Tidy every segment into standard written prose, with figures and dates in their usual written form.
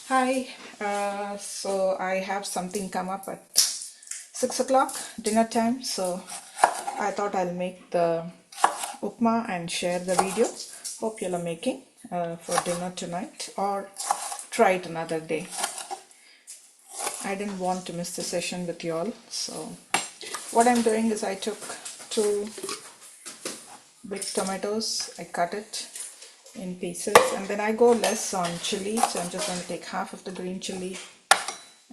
Hi, so I have something come up at 6 o'clock dinner time, so I thought I'll make the upma and share the video. Hope you'll are making for dinner tonight or try it another day. I didn't want to miss the session with you all, so what I'm doing is I took two big tomatoes, I cut it in pieces, and then I go less on chili, so I'm just going to take half of the green chili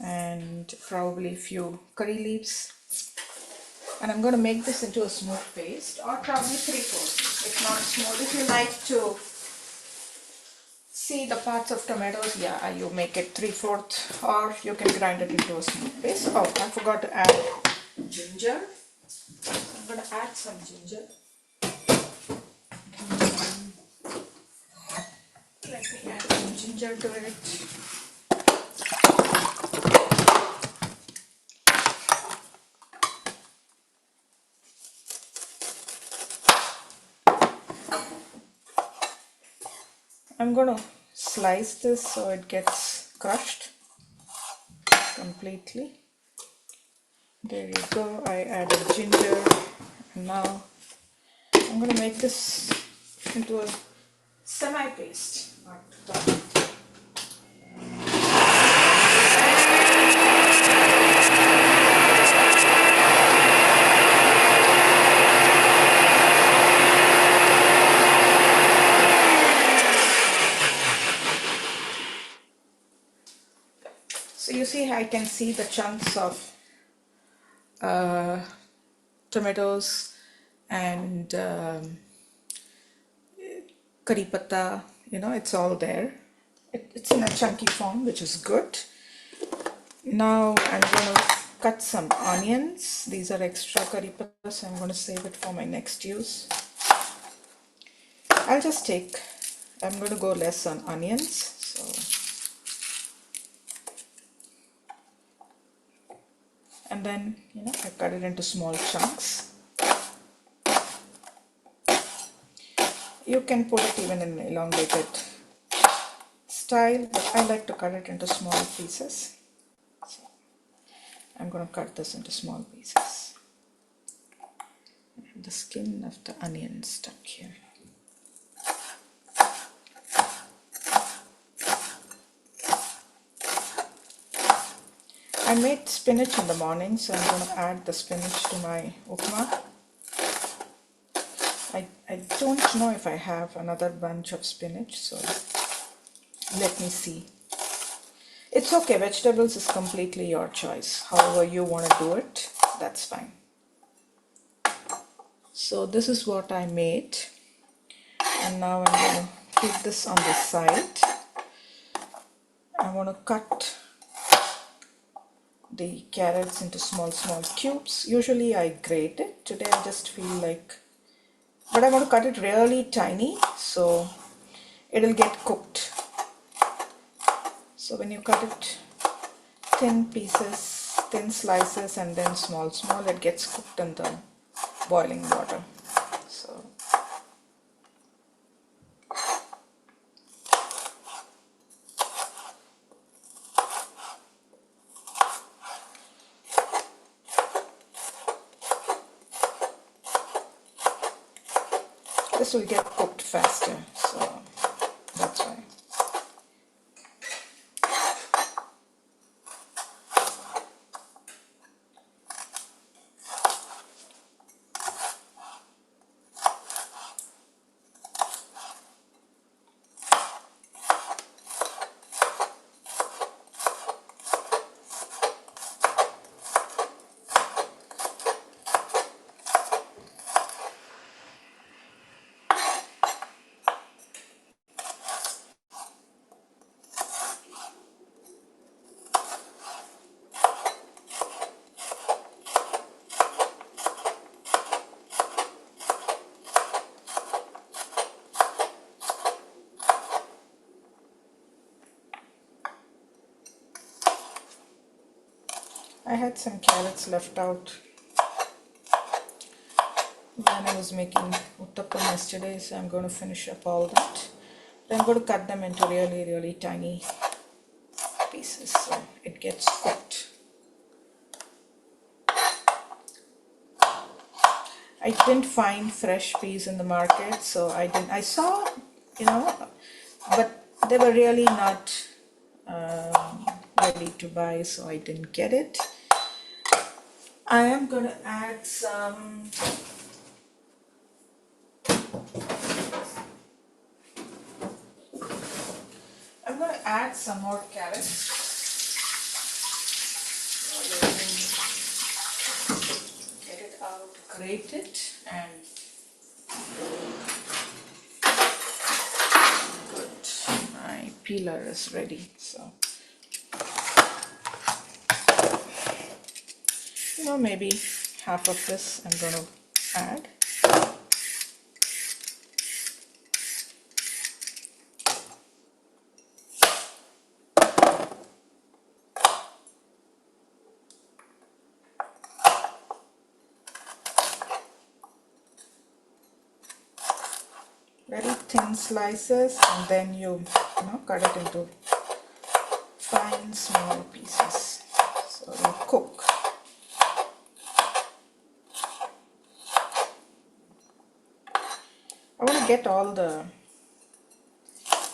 and probably a few curry leaves, and I'm going to make this into a smooth paste, or probably 3/4 if not smooth. If you like to see the parts of tomatoes, yeah, you make it 3/4, or you can grind it into a smooth paste. Oh, I forgot to add ginger, so I'm going to add some ginger. Let me add some ginger to it. I'm going to slice this so it gets crushed completely. There you go, I added ginger, and now I'm going to make this into a semi-paste. So you see, I can see the chunks of tomatoes and curry patta, it's all there. It's in a chunky form, which is good. Now I'm going to cut some onions. These are extra curry patta, so I'm going to save it for my next use. I'm going to go less on onions. So, and then, I cut it into small chunks. You can put it even in elongated style, but I like to cut it into small pieces. So I'm going to cut this into small pieces. The skin of the onion stuck here. I made spinach in the morning, so I'm going to add the spinach to my upma. I don't know if I have another bunch of spinach, so let me see. It's okay, vegetables is completely your choice. However you want to do it, that's fine. So this is what I made, and now I'm going to keep this on the side. I want to cut the carrots into small cubes. Usually I grate it. Today I just feel like, but I want to cut it really tiny so it'll get cooked. So when you cut it thin pieces, thin slices, and then small, it gets cooked in the boiling water. So this will get cooked faster, so that's why. I had some carrots left out when I was making uttapam yesterday, so I'm going to finish up all that. Then I'm going to cut them into really tiny pieces so it gets cooked. I didn't find fresh peas in the market, so I saw, but they were really not ready to buy, so I didn't get it. I am going to add some more carrots. Let me get it out, grate it, and good. My peeler is ready, so maybe half of this I'm going to add. Very thin slices, and then you cut it into fine small pieces, so you cook. I want to get all the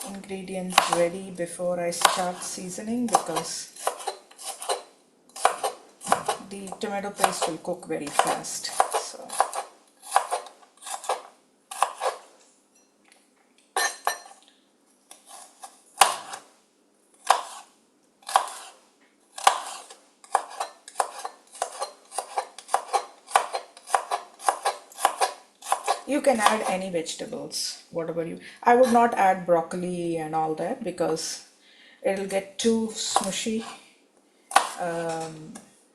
ingredients ready before I start seasoning, because the tomato paste will cook very fast. So you can add any vegetables, whatever I would not add broccoli and all that because it'll get too smushy.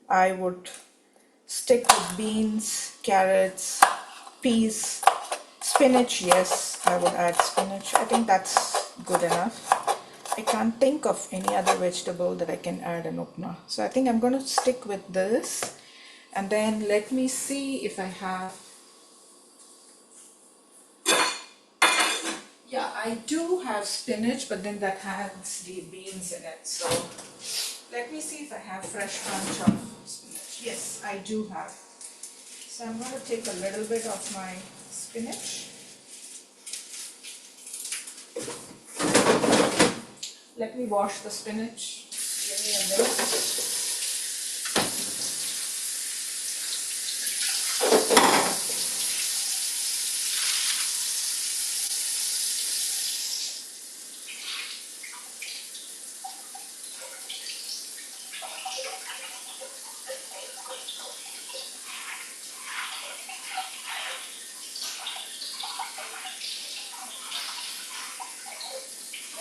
I would stick with beans, carrots, peas, spinach. Yes, I would add spinach. I think that's good enough. I can't think of any other vegetable that I can add in upma. So I think I'm going to stick with this. And then let me see if I have... Yeah, I do have spinach, but then that has the beans in it. So let me see if I have fresh bunch of spinach. Yes, I do have. So I'm going to take a little bit of my spinach. Let me wash the spinach. Give me a minute.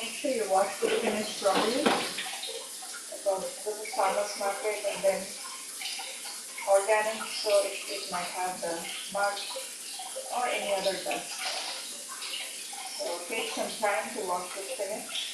Make sure you wash the spinach properly, because this is farmer's market and then organic, so it might have the mud or any other dust. So take some time to wash the spinach.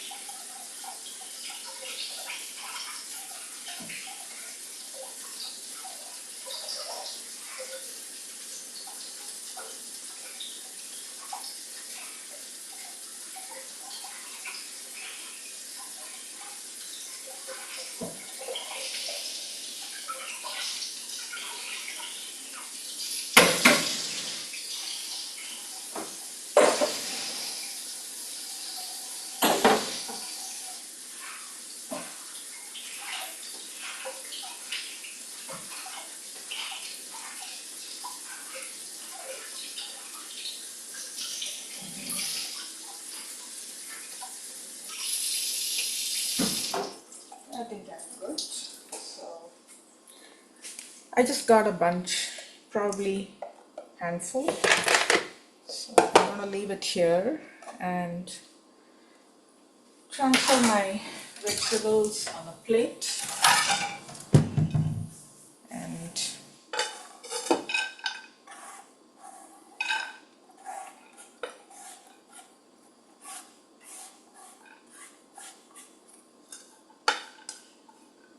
I think that's good. So I just got a bunch, probably handful. So I'm going to leave it here and transfer my vegetables on a plate.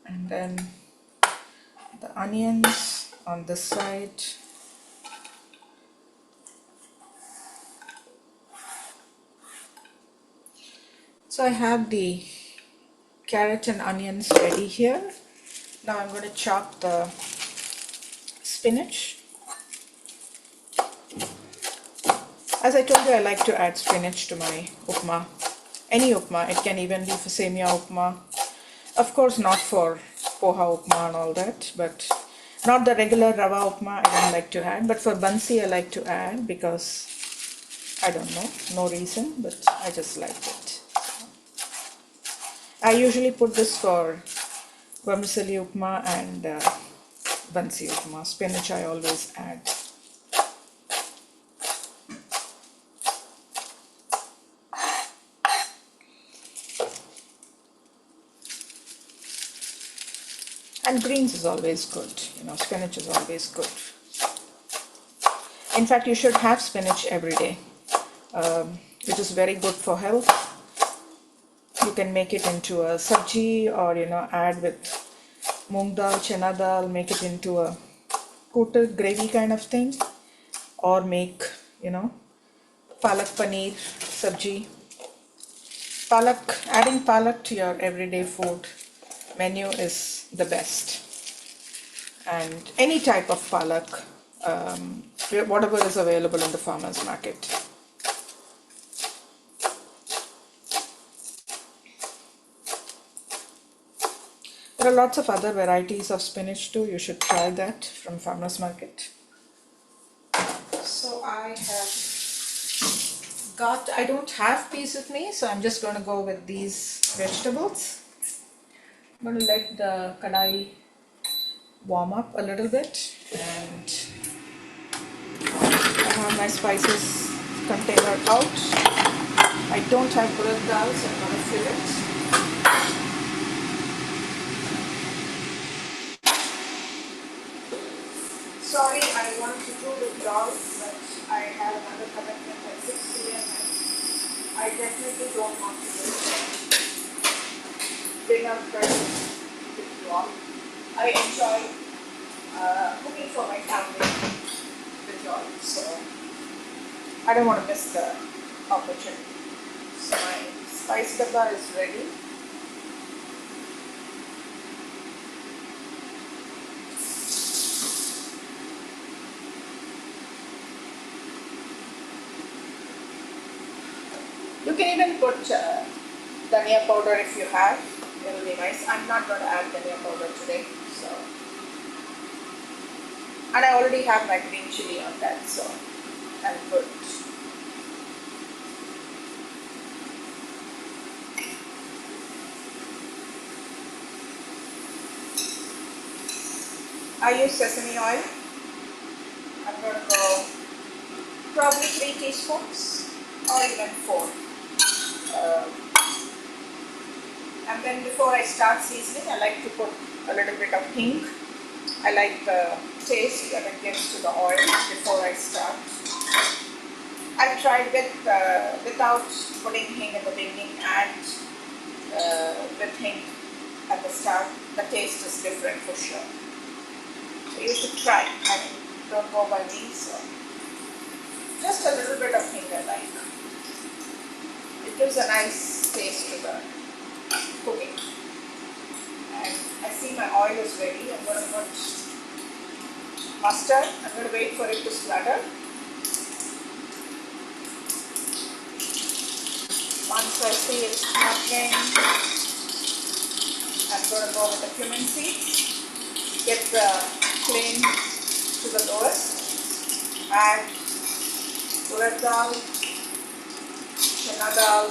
And then the onions on this side. So I have the carrot and onions ready here. Now I'm going to chop the spinach. As I told you, I like to add spinach to my upma. Any upma, it can even be for semia upma. Of course, not for poha upma and all that, but not the regular Rava upma I don't like to add. But for Bansi, I like to add because I don't know, no reason, but I just like it. I usually put this for vermicelli upma and Bansi upma. Spinach I always add. And greens is always good, spinach is always good. In fact, you should have spinach every day. It is very good for health. You can make it into a sabji or, add with moong dal, chana dal, make it into a coated gravy kind of thing. Or make, palak paneer sabji. Adding palak to your everyday food menu is the best. And any type of palak, whatever is available in the farmer's market. There are lots of other varieties of spinach too. You should try that from farmer's market. So I don't have peas with me, so I'm just going to go with these vegetables. I'm going to let the kadai warm up a little bit, and I have my spices container out. I don't have urad dal, so I'm going to fill it. Sorry, I wanted to do the vlog, but I have another commitment at 6 p.m. and I definitely don't want to do dinner present with vlog. I enjoy cooking for my family with y'all, so I don't want to miss the opportunity. So my spice dabba is ready. You can even put dhania powder if you have. It will be nice. I'm not going to add dhania powder today, so. And I already have my green chili on that, so I'm good. I use sesame oil. I'm going to go probably 3 teaspoons or even 4. And then before I start seasoning, I like to put a little bit of hing. I like the taste that it gives to the oil before I start. I've tried without putting hing in the beginning and with hing at the start. The taste is different for sure. So you should try. I mean, don't go by me. So just a little bit of hing I like. It gives a nice taste to the cooking. And I see my oil is ready. I'm going to put mustard. I'm going to wait for it to splatter. Once I see it splattering, I'm going to go with the cumin seeds. Get the flame to the lowest. Add urad dal, chana dal,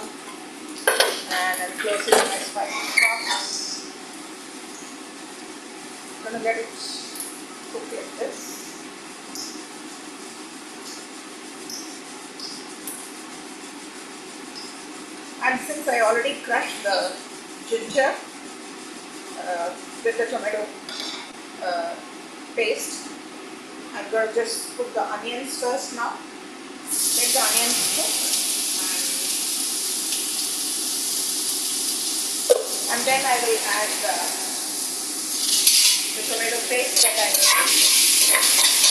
and I'm closing my spicy sauce. I'm going to let it cook like this. And since I already crushed the ginger with the tomato paste, I'm going to just put the onions first now. Let the onions cook. And then I will add the tomato paste that I made.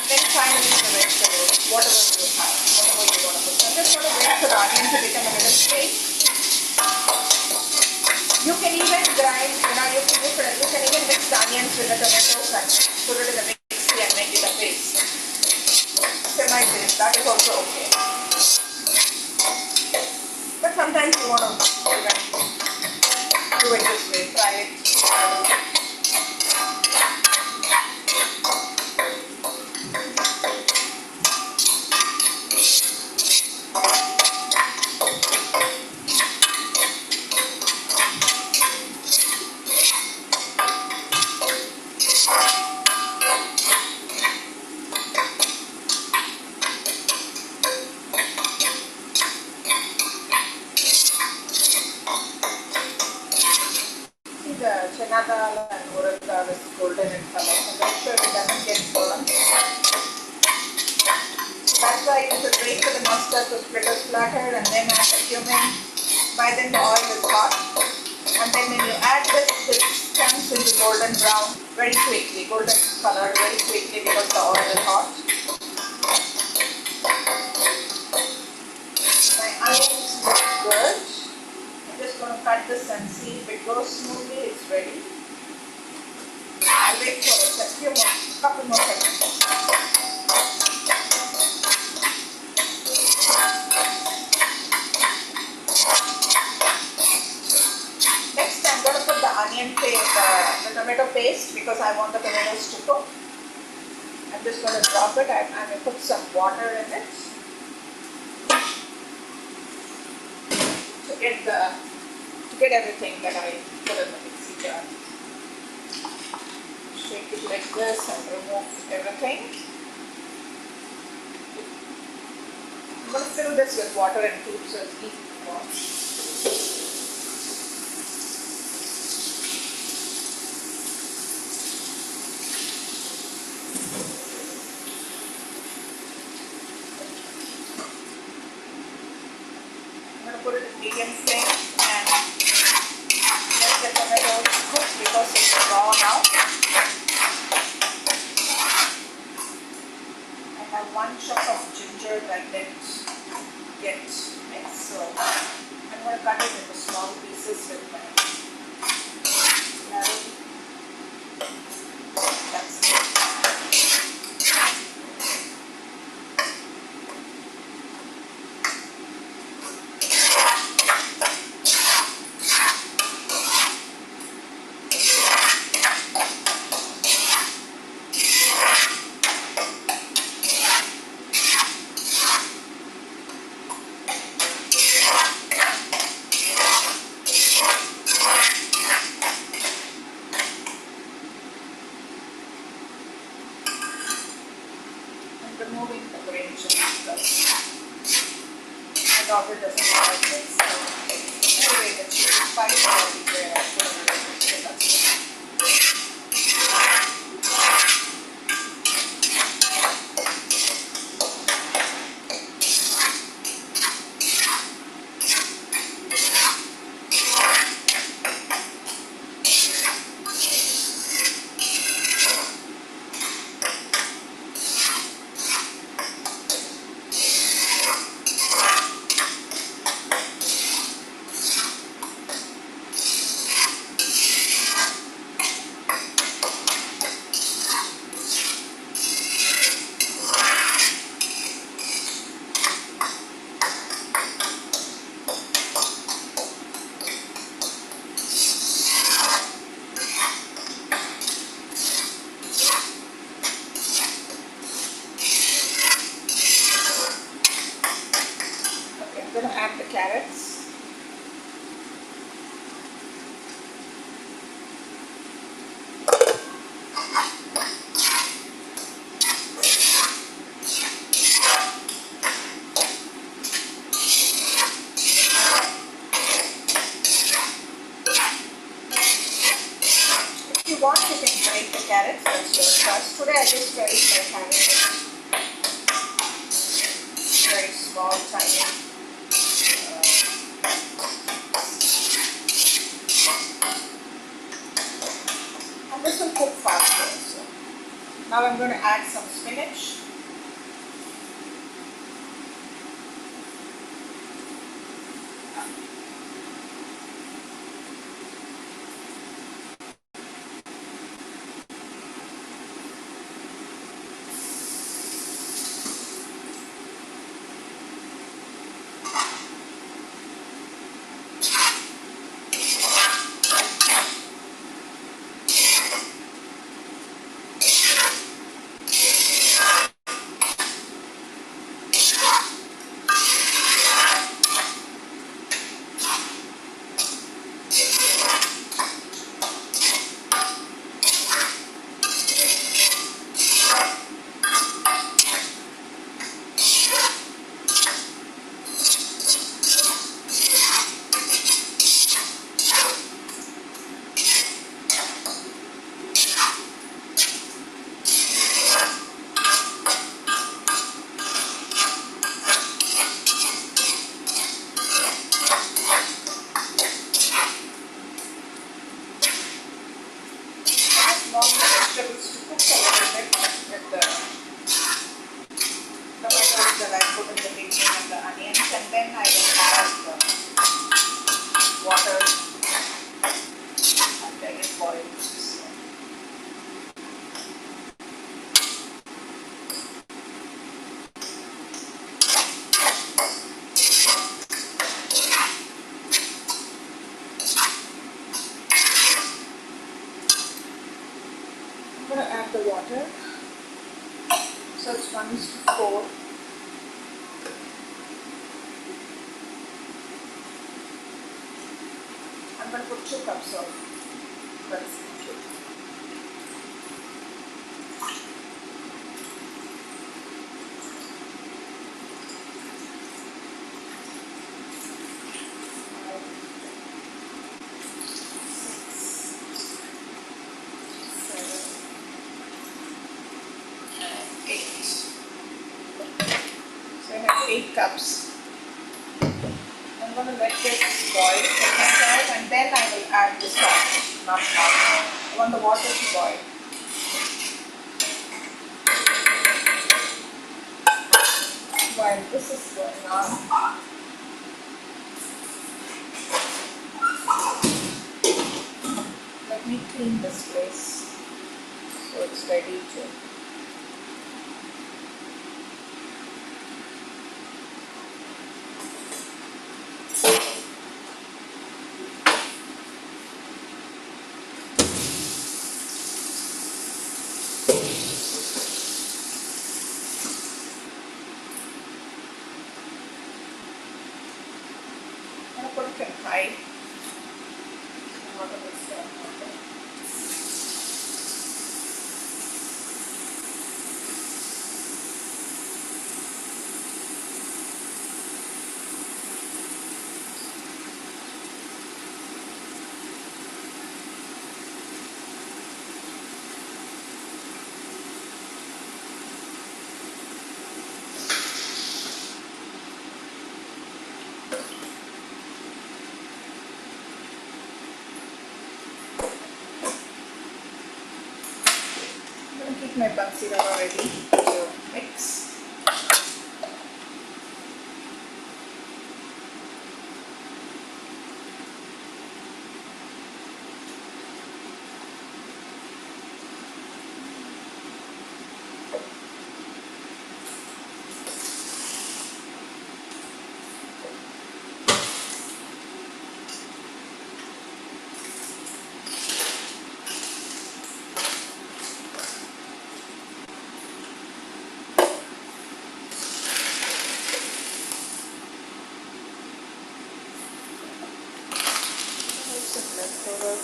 And then finally the vegetables, whatever you have, whatever you want to put. So I'm just going to wait for the onion to become a little sweet. You can even can grind, you can even mix the onions with the tomatoes and put it in the mixie and make it a paste. Semi-paste, that is also okay. But sometimes you want to do it this way, try it. The chana dal and urad dal is golden in color, so make sure it doesn't get burnt. That's why you should wait for the mustard to splatter and then add the cumin. By then the oil is hot, and then when you add this, it turns into golden brown very quickly, golden color very quickly because the oil is hot. My onions look good. I'm just going to cut this and see if it goes smoothly. It's ready. I'll wait for a couple more seconds. Next, I'm going to put the onion paste, the tomato paste, because I want the tomatoes to cook. I'm just going to drop it. I'm going to put some water in it to get everything that I put in the mixie jar. Shake it like this and remove everything. I'm going to fill this with water and keep so it's easy to wash. Put it in medium flame and let the tomatoes cook because it's raw now. I have 1 chop of ginger that didn't get mixed, so I'm going to cut it into small pieces with my knife. That's it. Removing the grain chips because my daughter doesn't like it. So anyway, the chili spice will be there. I put it in the I'm going to add the carrots. If you want, you can grate the carrots. That's your choice. Today I just grate my carrots. Very small, tiny. And this will cook faster. So now I'm going to add some spinach. So it's 1:4. I'm going to put 2 cups of Bansi. So I have 8 cups. I'm going to let this boil for some time and then I will add the salt. Not now. I want the water to boil. While this is going on, let me clean this place so it's ready to. I'm going to put it in high. I'm going to keep my Bansi Rava ready to mix. Leftover.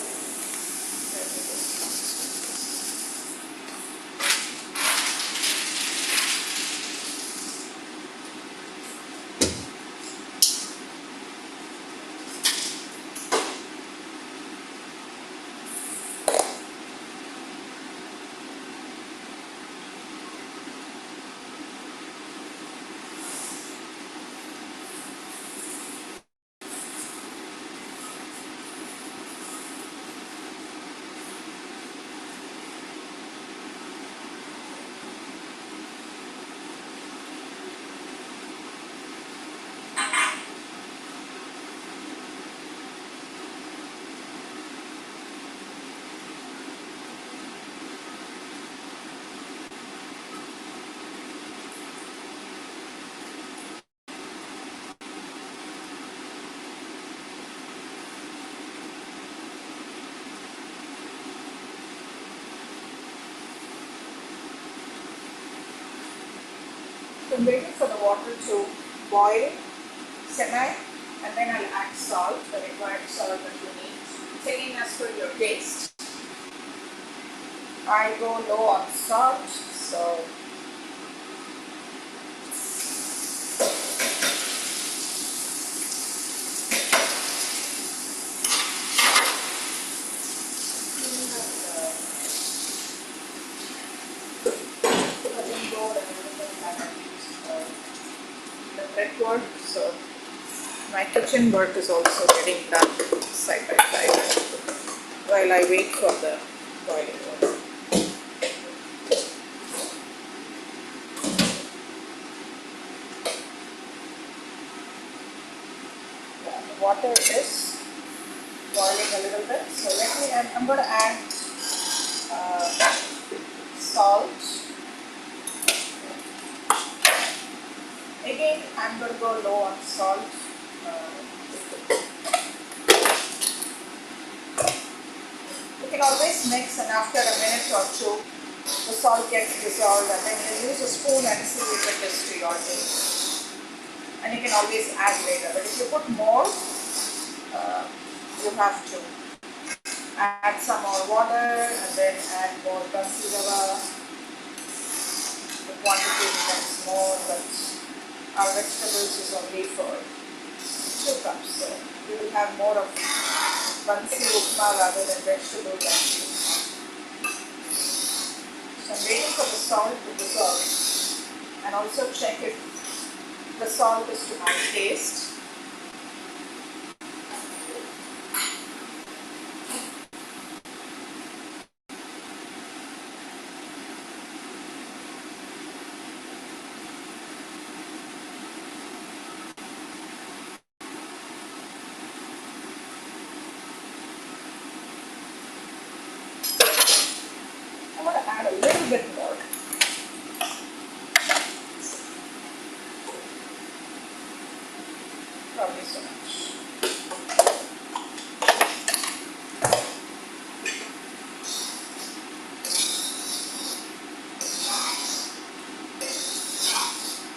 So I'm waiting for the water to boil, simmer, and then I'll add salt, the required salt that you need. Taking as per your taste. I go low on salt, so work, so my kitchen work is also getting done side by side while I wait for the boiling water. The water is boiling a little bit, so I'm going to add salt. Again, I'm going to go low on salt. You can always mix, and after a minute or two, the salt gets dissolved, and then you use a spoon and see if it is to your taste. And you can always add later, but if you put more, you have to add some more water and then add more Bansi Rava. The quantity becomes more, but our vegetables is only for 2 cups, so we will have more of Bansi Upma rather than vegetable Bansi Upma. So I'm waiting for the salt to dissolve and also check if the salt is to my taste. I'm going to add a little bit more. Probably so much.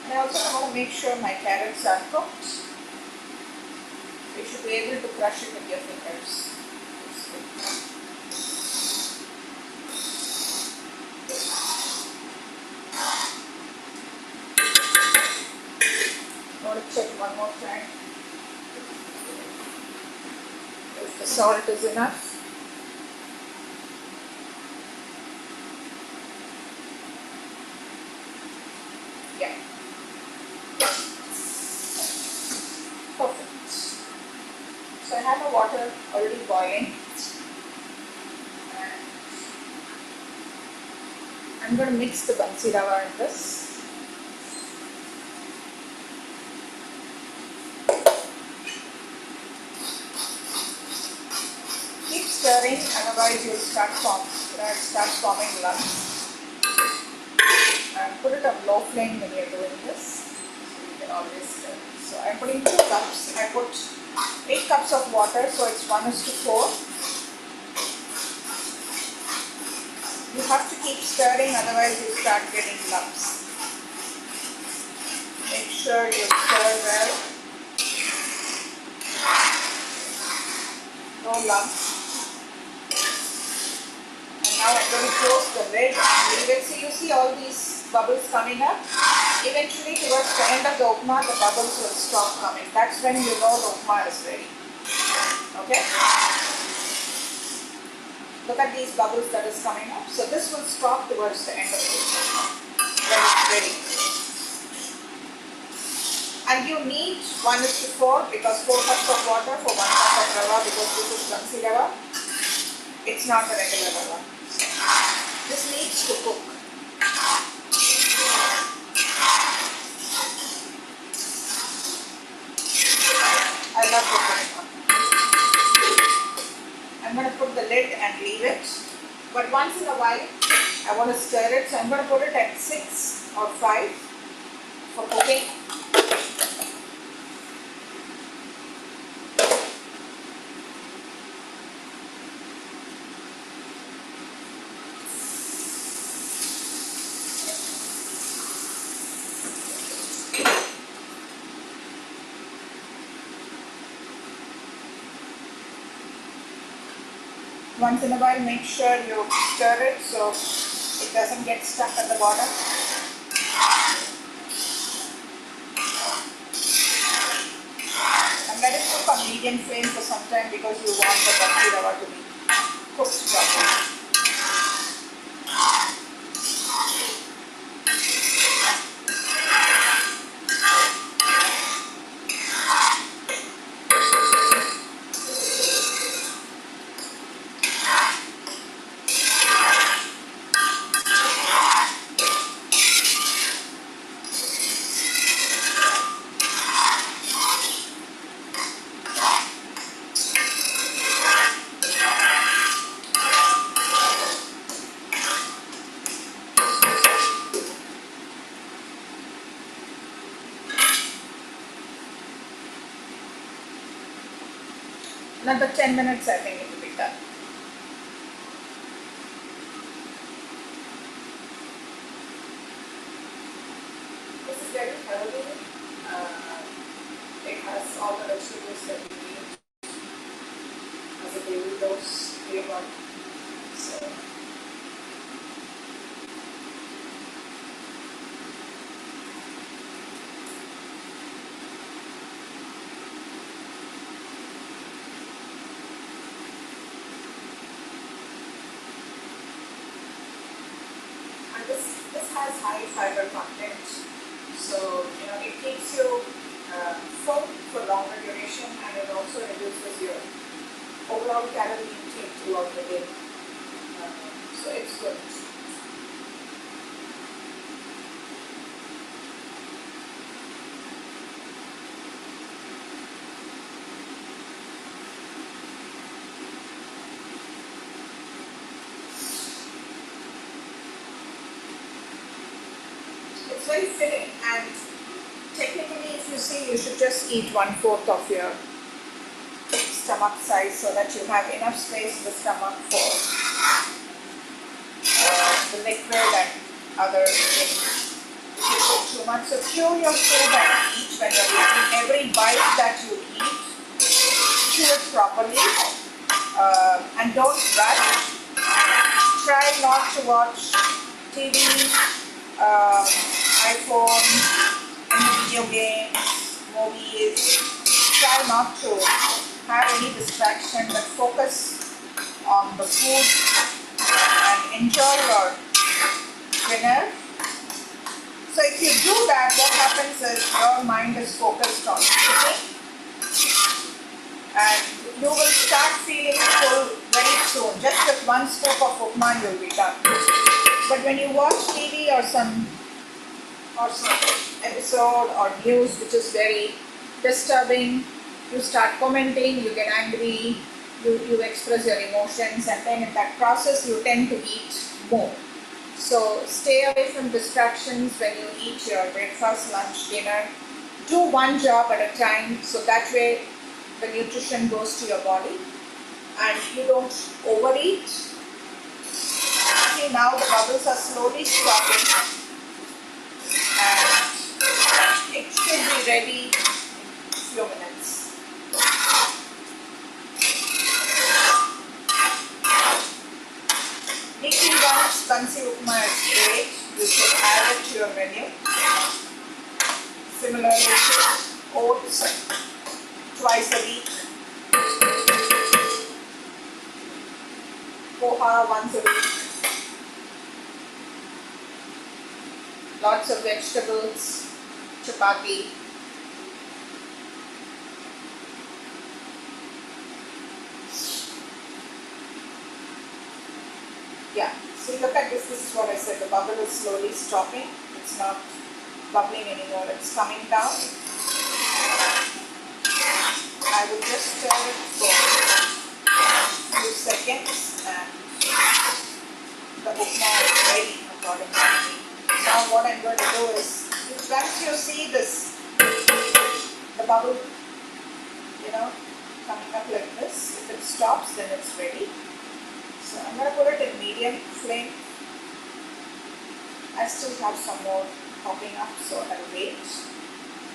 And I also want to make sure my carrots are cooked. You should be able to crush it with your fingers. I want to check one more time if the salt is enough. Yeah. Perfect. So I have the water already boiling. And I'm going to mix the Bansi Rava in this. Keep stirring, otherwise you'll start forming lumps. And put it on low flame when you're doing this. So you can always stir. So I'm putting 2 cups. I put 8 cups of water, so it's 1:4. You have to keep stirring, otherwise you start getting lumps. Make sure you stir well. No lumps. And now I'm going to close the lid and leave it. See, you see all these bubbles coming up? Eventually towards the end of the upma, the bubbles will stop coming. That's when you know the upma is ready. Okay? Look at these bubbles that is coming up. So this will stop towards the end of the upma when it's ready. And you need 1:4 because 4 cups of water for 1 cup of rava, because this is Bansi Rava. It's not the regular rava. This needs to cook. I love cooking. I'm going to put the lid and leave it. But once in a while, I want to stir it. So I'm going to put it at 6 or 5 for cooking. Once in a while, make sure you stir it so it doesn't get stuck at the bottom. And let it cook on medium flame for some time because you want the Bansi Rava to be cooked properly. Another 10 minutes, I think it will be done. healthy. Uh, it has all the vegetables that we need as a daily dose day one. So and this has high fiber content. So it keeps you full for longer duration, and it also reduces your overall calorie intake throughout the day. So it's good. It's very filling, and technically, if you see, you should just eat 1/4 of your stomach size so that you have enough space in the stomach for the liquid and other things. If you put too much, so chew your food and eat when you're eating. Every bite that you eat, chew it properly, and don't rush. Try not to watch TV, iPhone, any video games, movies. Try not to have any distraction, but focus on the food and enjoy your dinner. So if you do that, what happens is your mind is focused on eating, and you will start feeling full very soon. Just with one scoop of Upma, you'll be done. But when you watch TV or some episode or news which is very disturbing, you start commenting, you get angry, you express your emotions, and then in that process you tend to eat more. So stay away from distractions when you eat your breakfast, lunch, dinner. Do one job at a time, so that way the nutrition goes to your body and you don't overeat. See, now the bubbles are slowly stopping, and it should be ready in a few minutes. Weekly once Bansi Upma is great. You should add it to your menu. Similarly to oats twice a week. Poha once a week. Lots of vegetables, chapati. Yeah, see, look at this. This is what I said. The bubble is slowly stopping. It's not bubbling anymore. It's coming down. I will just stir it for a few seconds, and the Upma is ready according to me. Now what I'm going to do is, once you see this, the bubble, coming up like this, if it stops, then it's ready. So I'm going to put it in medium flame. I still have some more popping up, so I'll wait.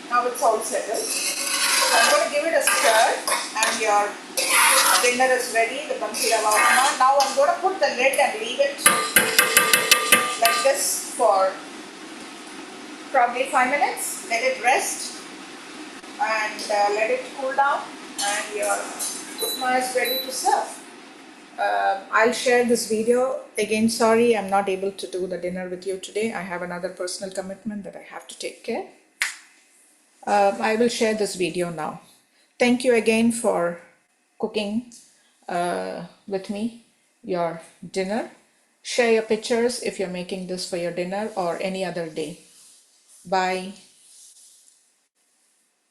Now it's all settled. So I'm going to give it a stir, and your dinner is ready, the Bansi Rava Upma. Now I'm going to put the lid and leave it like this for probably 5 minutes. Let it rest and let it cool down, and your Upma is ready to serve. I'll share this video. Again, sorry I'm not able to do the dinner with you today. I have another personal commitment that I have to take care. I will share this video now. Thank you again for cooking with me your dinner. Share your pictures if you're making this for your dinner or any other day. Bye.